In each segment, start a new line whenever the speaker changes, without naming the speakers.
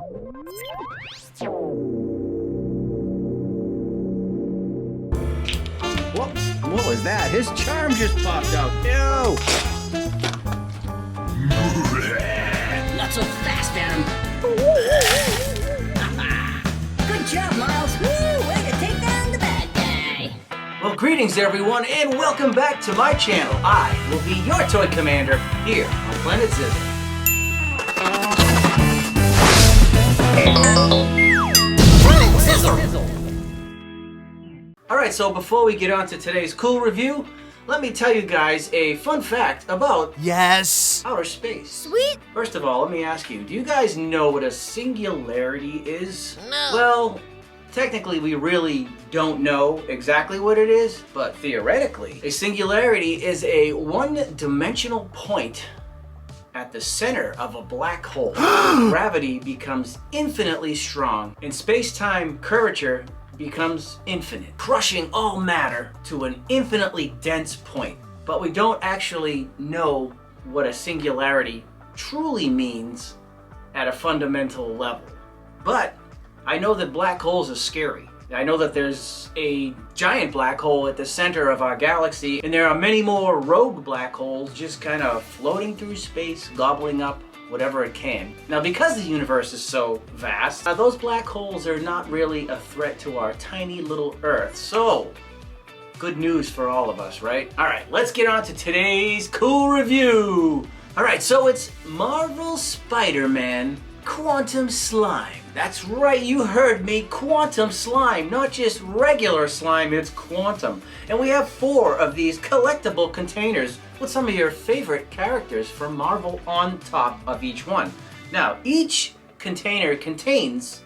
What was that? His charm just popped out. Ew!
Not so fast, Venom. Good job, Miles. Woo, way to take down the bad guy.
Well, greetings everyone, and welcome back to my channel. I will be your toy commander here on Planet Zizzle.
Planet Zizzle.
Alright, so before we get on to today's cool review, let me tell you guys a fun fact about outer space.
Sweet.
First of all, let me ask you, do you guys know what a singularity is?
No.
Well, technically we really don't know exactly what it is, but theoretically, a singularity is a one-dimensional point at the center of a black hole. Gravity becomes infinitely strong, and space-time curvature becomes infinite, crushing all matter to an infinitely dense point. But we don't actually know what a singularity truly means at a fundamental level. But I know that black holes are scary. I know that there's a giant black hole at the center of our galaxy, and there are many more rogue black holes just kind of floating through space, gobbling up whatever it can. Now, because the universe is so vast, those black holes are not really a threat to our tiny little Earth. So, good news for all of us, right? Alright, let's get on to today's cool review. Alright, so it's Marvel Spider-Man Quantum Slime. That's right, you heard me, Quantum Slime. Not just regular slime, it's quantum. And we have 4 of these collectible containers with some of your favorite characters from Marvel on top of each one. Now, each container contains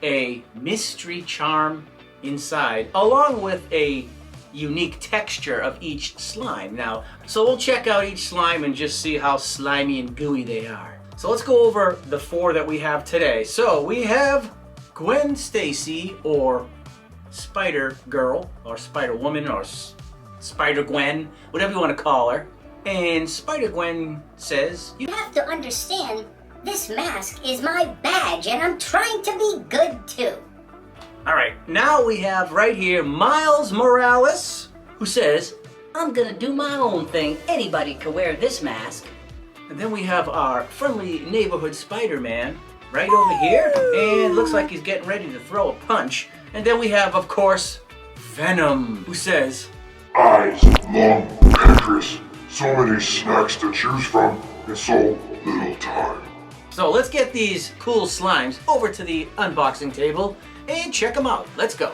a mystery charm inside, along with a unique texture of each slime. Now, so we'll check out each slime and just see how slimy and gooey they are. So let's go over the 4 that we have today. So we have Gwen Stacy, or Spider Girl, or Spider Woman, or Spider Gwen, whatever you want to call her. And Spider Gwen says,
You have to understand, this mask is my badge and I'm trying to be good too.
Alright, now we have right here Miles Morales, who says,
I'm gonna do my own thing. Anybody can wear this mask.
and then we have our friendly neighborhood Spider-Man right over here, and looks like he's getting ready to throw a punch. And then we have, of course, Venom, who says,
Eyes, long, dangerous. So many snacks to choose from in so little time.
so let's get these cool slimes over to the unboxing table and check them out. Let's go.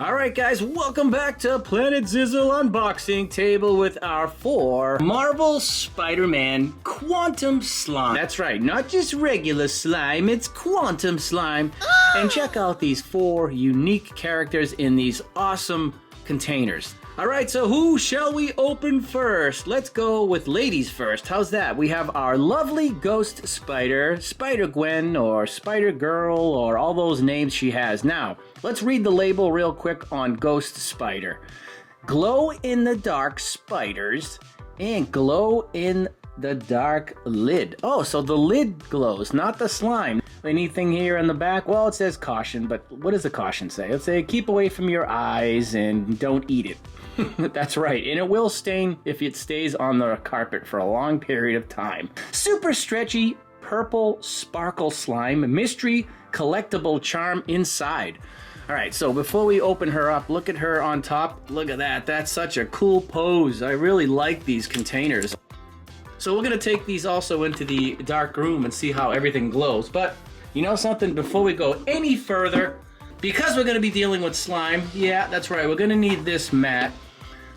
Alright guys, welcome back to Planet Zizzle unboxing table with our 4 Marvel Spider-Man Quantum Slime. That's right, not just regular slime, it's Quantum Slime. And check out these 4 unique characters in these awesome containers. Alright, so who shall we open first? Let's go with ladies first. How's that? We have our lovely Ghost Spider, Spider Gwen, or Spider Girl, or all those names she has. Now, let's read the label real quick on Ghost Spider. Glow in the dark spiders and glow in the dark lid. Oh, so the lid glows, not the slime. Anything here in the back? Well, it says caution, but what does the caution say? It'll say keep away from your eyes and don't eat it. That's right, and it will stain if it stays on the carpet for a long period of time. Super stretchy purple sparkle slime, mystery collectible charm inside. All right, so before we open her up, look at her on top. Look at that, that's such a cool pose. I really like these containers. So we're gonna take these also into the dark room and see how everything glows. But you know something, before we go any further, because we're gonna be dealing with slime, yeah, that's right, we're gonna need this mat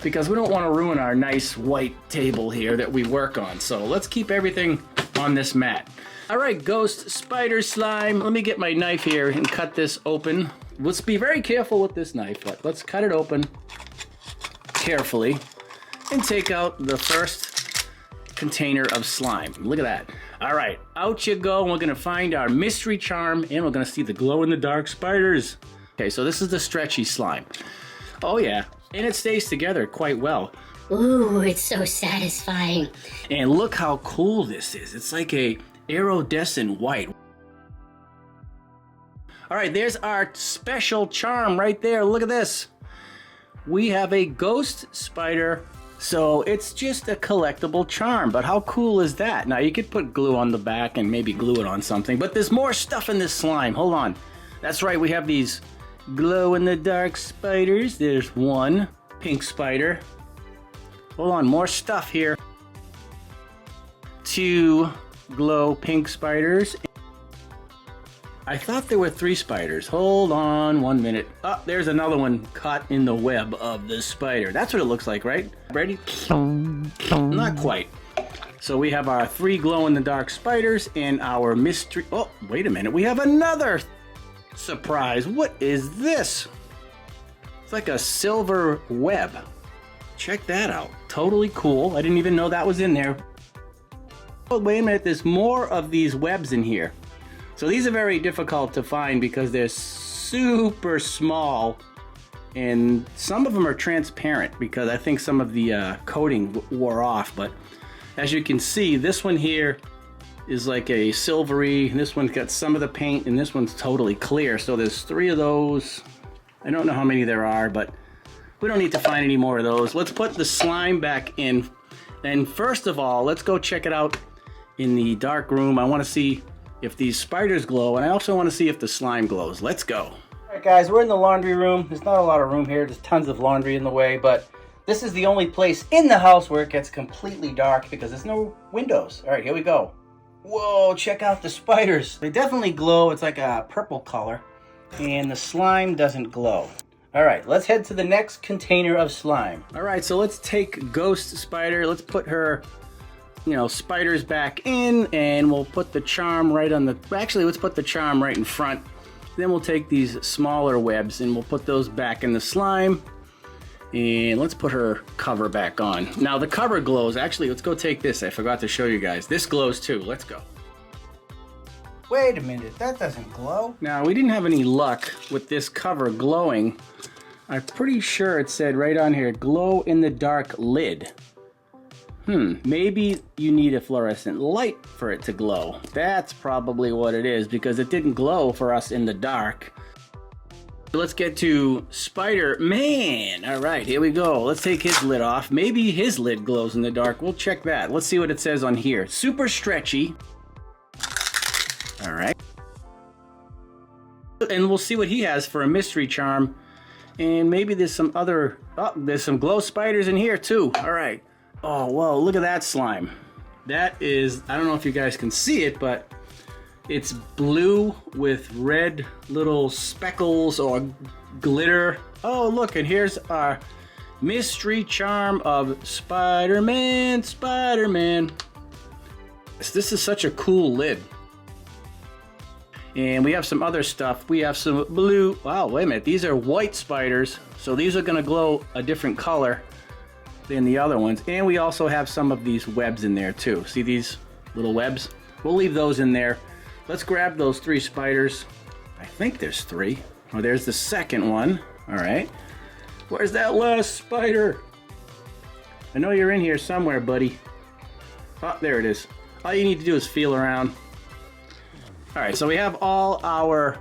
because we don't wanna ruin our nice white table here that we work on. So let's keep everything on this mat. All right, Ghost Spider Slime, let me get my knife here and cut this open. Let's be very careful with this knife, but let's cut it open carefully and take out the first container of slime. Look at that. All right, out you go. We're gonna find our mystery charm and we're gonna see the glow-in-the-dark spiders. Okay, so this is the stretchy slime. Oh yeah, and it stays together quite well.
Ooh, it's so satisfying.
And look how cool this is. It's like a Iridescent white. All right, there's our special charm right there. Look at this. We have a ghost spider. So it's just a collectible charm, but how cool is that? Now you could put glue on the back and maybe glue it on something, but there's more stuff in this slime. Hold on. That's right, we have these glow-in-the-dark spiders. There's one pink spider. Hold on, more stuff here. Two glow pink spiders. I thought there were 3 spiders. Hold on 1 minute. Oh, there's another one caught in the web of the spider. That's what it looks like, right? Ready? Not quite. So we have our 3 glow-in-the-dark spiders and our mystery... Oh, wait a minute. We have another surprise. What is this? It's like a silver web. Check that out. Totally cool. I didn't even know that was in there. Oh, wait a minute. There's more of these webs in here. So these are very difficult to find because they're super small, and some of them are transparent because I think some of the coating wore off. But as you can see, this one here is like a silvery, and this one's got some of the paint, and this one's totally clear. So there's 3 of those. I don't know how many there are, but we don't need to find any more of those. Let's put the slime back in. And first of all, let's go check it out in the dark room. I want to see if these spiders glow, and I also want to see if the slime glows. Let's go. All right, guys, we're in the laundry room. There's not a lot of room here. There's tons of laundry in the way, but this is the only place in the house where it gets completely dark because there's no windows. All right, here we go. Whoa, check out the spiders. They definitely glow. It's like a purple color, and the slime doesn't glow. All right, let's head to the next container of slime. All right, so let's take Ghost Spider. Let's put her, spiders back in, and we'll put the charm right on the... Actually, let's put the charm right in front. Then we'll take these smaller webs and we'll put those back in the slime. And let's put her cover back on. Now the cover glows. Actually, let's go take this. I forgot to show you guys. This glows too. Let's go. Wait a minute, that doesn't glow. Now, we didn't have any luck with this cover glowing. I'm pretty sure it said right on here, glow in the dark lid. Maybe you need a fluorescent light for it to glow. That's probably what it is, because it didn't glow for us in the dark. Let's get to Spider-Man. All right, here we go. Let's take his lid off. Maybe his lid glows in the dark. We'll check that. Let's see what it says on here. Super stretchy. All right. And we'll see what he has for a mystery charm. And maybe there's some other... Oh, there's some glow spiders in here too. All right. Oh, whoa, look at that slime. That is, I don't know if you guys can see it, but it's blue with red little speckles or glitter. Oh, look, and here's our mystery charm of Spider-Man, Spider-Man. This is such a cool lid. And we have some other stuff. We have some blue, wow, wait a minute, these are white spiders. So these are gonna glow a different color than the other ones. And we also have some of these webs in there too. See these little webs? We'll leave those in there. Let's grab those 3 spiders. I think there's 3. Oh, there's the second one. All right. Where's that last spider? I know you're in here somewhere, buddy. Oh, there it is. All you need to do is feel around. All right, so we have all our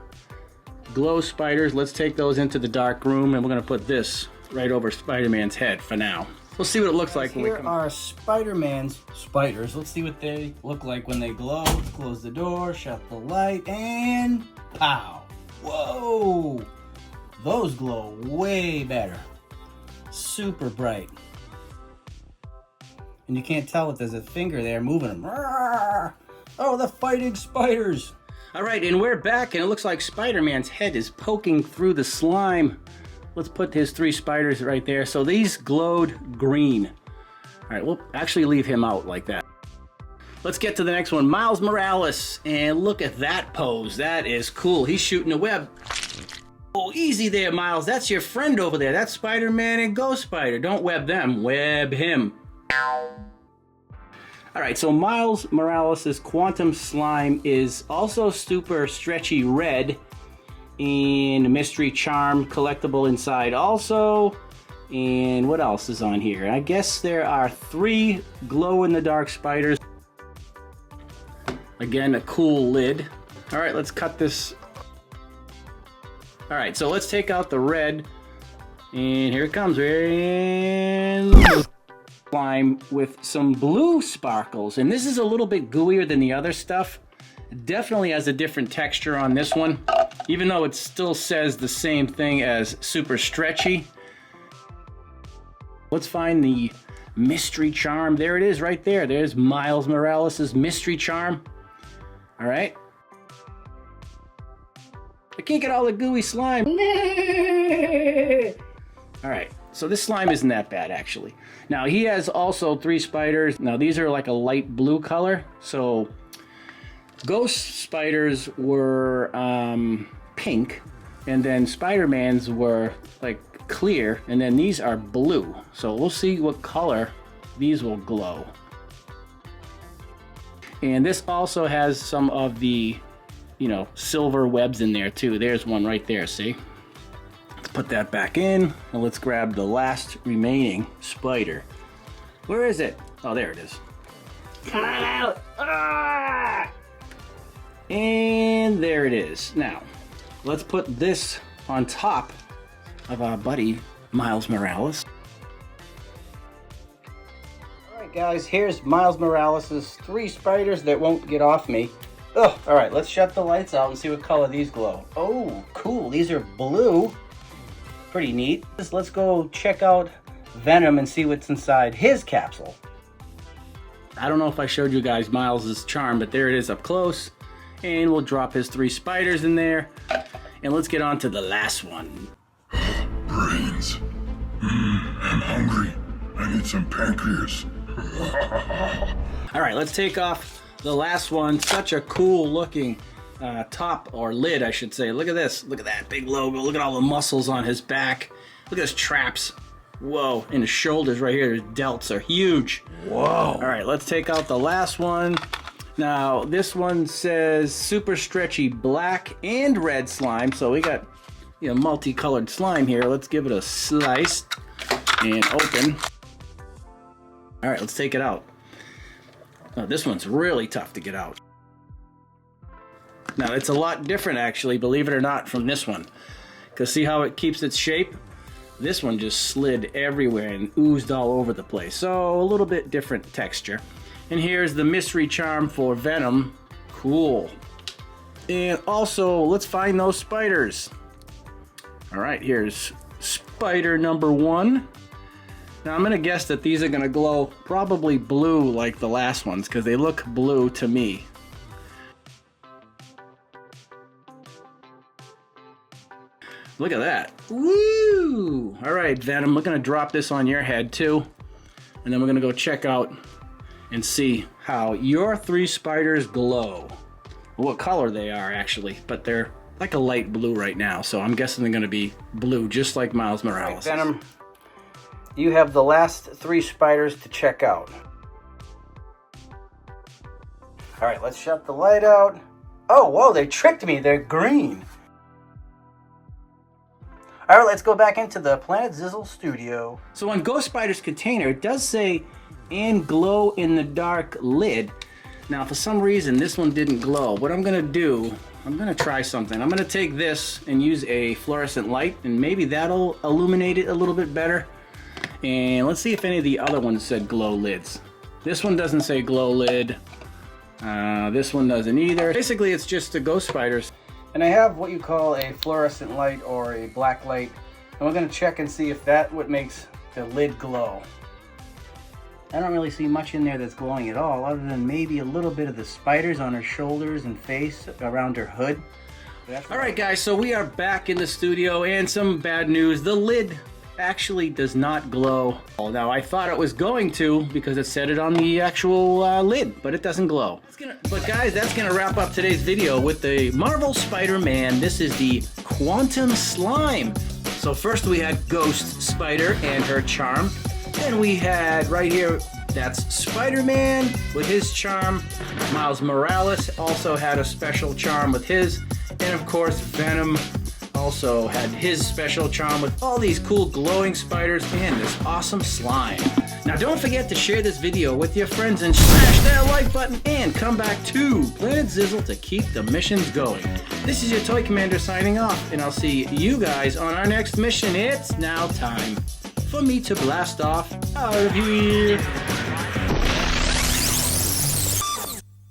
glow spiders. Let's take those into the dark room, and we're gonna put this right over Spider-Man's head for now. We'll see what it looks like when we come. Here are Spider-Man's spiders. Let's see what they look like when they glow. Let's close the door, shut the light, and pow! Whoa! Those glow way better. Super bright. And you can't tell if there's a finger there moving them. Oh, the fighting spiders! All right, and we're back, and it looks like Spider-Man's head is poking through the slime. Let's put his 3 spiders right there. So these glowed green. All right, we'll actually leave him out like that. Let's get to the next one, Miles Morales. And look at that pose. That is cool. He's shooting a web. Oh, easy there, Miles. That's your friend over there. That's Spider-Man and Ghost Spider. Don't web them, web him. All right, so Miles Morales' Quantum Slime is also super stretchy red. And a mystery charm collectible inside also. And what else is on here? I guess there are 3 glow-in-the-dark spiders. Again, a cool lid. All right, let's cut this. All right, so let's take out the red. And here it comes. And slime with some blue sparkles. And this is a little bit gooier than the other stuff. It definitely has a different texture on this one, even though it still says the same thing as super stretchy. Let's find the mystery charm. There it is right there. There's Miles Morales' mystery charm. All right. I can't get all the gooey slime. All right, so this slime isn't that bad actually. Now he has also 3 spiders. Now these are like a light blue color. So Ghost spiders were pink, and then Spider-Man's were like clear, and then these are blue. So we'll see what color these will glow. And this also has some of the, you know, silver webs in there too. There's one right there, see? Let's put that back in, and let's grab the last remaining spider. Where is it? Oh, there it is. Come on out! Ah! And there it is. Now, let's put this on top of our buddy Miles Morales. Alright guys, here's Miles Morales' 3 spiders that won't get off me. Oh, alright, let's shut the lights out and see what color these glow. Oh, cool, these are blue. Pretty neat. Let's go check out Venom and see what's inside his capsule. I don't know if I showed you guys Miles' charm, but there it is up close. And we'll drop his 3 spiders in there. And let's get on to the last one.
Brains. I'm hungry. I need some pancreas.
All right, let's take off the last one. Such a cool looking top, or lid, I should say. Look at this. Look at that big logo. Look at all the muscles on his back. Look at his traps. Whoa, and his shoulders right here. His delts are huge. Whoa. All right, let's take out the last one. Now, this one says super stretchy black and red slime. So we got, you know, multicolored slime here. Let's give it a slice and open. All right, let's take it out. Now, this one's really tough to get out. Now, it's a lot different, actually, believe it or not, from this one. Because see how it keeps its shape? This one just slid everywhere and oozed all over the place. So, a little bit different texture. And here's the mystery charm for Venom. Cool. And also, let's find those spiders. All right, here's spider number 1. Now, I'm going to guess that these are going to glow probably blue like the last ones, because they look blue to me. Look at that. Woo! All right, Venom, we're going to drop this on your head too. And then we're going to go check out and see how your 3 spiders glow. What color they are, actually. But they're like a light blue right now. So I'm guessing they're going to be blue, just like Miles Morales. Right, Venom, you have the last 3 spiders to check out. All right, let's shut the light out. Oh, whoa, they tricked me. They're green. All right, let's go back into the Planet Zizzle studio. So on Ghost Spider's container, it does say, and glow in the dark lid. Now, for some reason, this one didn't glow. What I'm gonna do, I'm gonna try something. I'm gonna take this and use a fluorescent light, and maybe that'll illuminate it a little bit better. And let's see if any of the other ones said glow lids. This one doesn't say glow lid. This one doesn't either. Basically, it's just the Ghost Spiders. And I have what you call a fluorescent light or a black light. And we're gonna check and see if that's what makes the lid glow. I don't really see much in there that's glowing at all, other than maybe a little bit of the spiders on her shoulders and face around her hood. All right, guys, so we are back in the studio, and some bad news. The lid actually does not glow. Now, I thought it was going to because it said it on the actual lid, but it doesn't glow. But guys, that's gonna wrap up today's video with the Marvel Spider-Man. This is the Quantum Slime. So first we had Ghost Spider and her charm. Then we had right here, that's Spider-Man with his charm. Miles Morales also had a special charm with his. And of course, Venom also had his special charm with all these cool glowing spiders and this awesome slime. Now don't forget to share this video with your friends and smash that like button and come back to Planet Zizzle to keep the missions going. This is your Toy Commander signing off, and I'll see you guys on our next mission. It's now time for me to blast off out of here.